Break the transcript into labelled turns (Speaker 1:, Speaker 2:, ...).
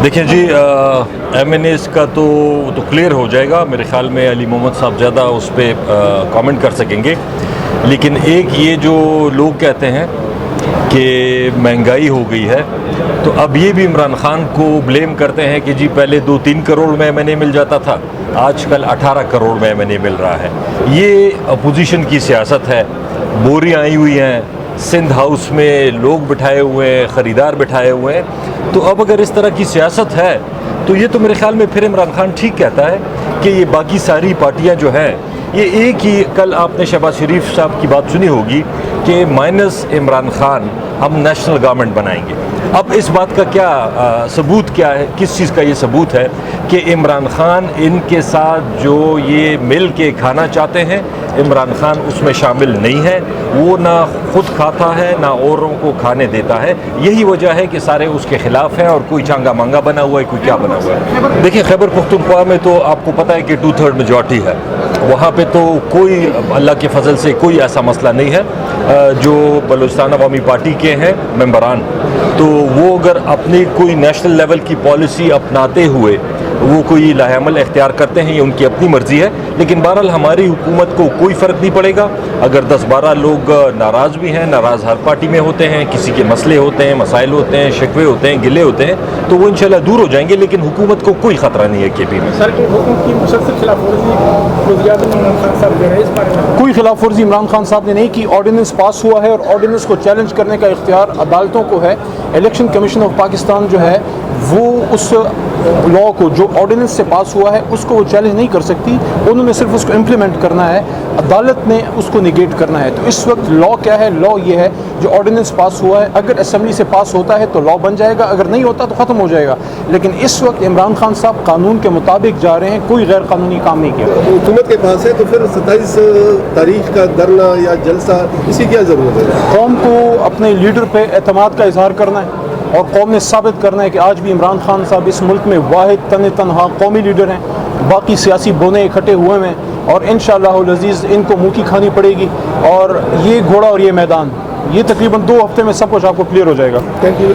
Speaker 1: देखिए जी, MNAs का तो क्लियर हो जाएगा मेरे ख्याल में। अली मोहम्मद साहब ज़्यादा उस पर कमेंट कर सकेंगे, लेकिन एक ये जो लोग कहते हैं कि महंगाई हो गई है, तो अब ये भी इमरान खान को ब्लेम करते हैं कि जी पहले 2-3 करोड़ में MNA मिल जाता था, आजकल 18 करोड़ में MNA मिल रहा है। ये अपोजिशन की सियासत है। बोरियां आई हुई हैं, सिंध हाउस में लोग बिठाए हुए हैं, ख़रीदार बिठाए हुए हैं। तो अब अगर इस तरह की सियासत है तो ये तो मेरे ख्याल में फिर इमरान खान ठीक कहता है कि ये बाकी सारी पार्टियां जो हैं, ये एक ही, कल आपने शहबाज शरीफ साहब की बात सुनी होगी कि माइनस इमरान खान हम नेशनल गवर्नमेंट बनाएंगे। अब इस बात का क्या सबूत क्या है, किस चीज़ का ये सबूत है कि इमरान खान इनके साथ जो ये मिल के खाना चाहते हैं, इमरान खान उसमें शामिल नहीं है। वो ना खुद खाता है ना औरों को खाने देता है। यही वजह है कि सारे उसके ख़िलाफ़ हैं और कोई चांगा मांगा बना हुआ है, कोई क्या बना हुआ है। देखिए, खैबर पख्तूनख्वा में तो आपको पता है कि 2/3 मेजॉरिटी है। वहाँ पे तो कोई अल्लाह के फजल से कोई ऐसा मसला नहीं है। जो बलूचिस्तान अवामी पार्टी के हैं मेंबरान, तो वो अगर अपनी कोई नेशनल लेवल की पॉलिसी अपनाते हुए वो कोई लाहेअमल इख्तियार करते हैं, ये उनकी अपनी मर्ज़ी है। लेकिन बहरहाल हमारी हुकूमत को कोई फ़र्क नहीं पड़ेगा अगर 10-12 लोग नाराज़ भी हैं। नाराज़ हर पार्टी में होते हैं, किसी के मसले होते हैं, मसाइल होते हैं, शिकवे होते हैं, गिले होते हैं, तो वो इंशाल्लाह दूर हो जाएंगे। लेकिन हुकूमत को कोई ख़तरा नहीं है केपी में।
Speaker 2: कोई खिलाफवर्जी इमरान खान साहब ने नहीं की। ऑर्डिनेंस पास हुआ है और ऑर्डिनेंस को चैलेंज करने का इख्तियार अदालतों को है। इलेक्शन कमीशन ऑफ पाकिस्तान जो है वो उस लॉ को जो ऑर्डिनेंस से पास हुआ है उसको वो चैलेंज नहीं कर सकती। उन्होंने सिर्फ उसको इम्प्लीमेंट करना है, अदालत ने उसको निगेट करना है। तो इस वक्त लॉ क्या है? लॉ ये है जो ऑर्डिनेंस पास हुआ है, अगर असेंबली से पास होता है तो लॉ बन जाएगा, अगर नहीं होता तो ख़त्म हो जाएगा। लेकिन इस वक्त इमरान खान साहब कानून के मुताबिक जा रहे हैं, कोई गैर कानूनी काम नहीं किया।
Speaker 3: हुकूमत के पास है तो फिर 27 तारीख का धरना या जलसा, इसकी क्या ज़रूरत है?
Speaker 2: कौम को अपने लीडर पे एतमाद का इजहार करना है और कौम ने साबित करना है कि आज भी इमरान खान साहब इस मुल्क में वाहिद तन्हा कौमी लीडर हैं। बाकी सियासी बोने इकट्ठे हुए हैं और इंशाअल्लाह अज़ीज़ इनको मुँह की खानी पड़ेगी। और ये घोड़ा और ये मैदान, ये तकरीबन 2 हफ्ते में सब कुछ आपको क्लियर हो जाएगा।
Speaker 3: Thank you.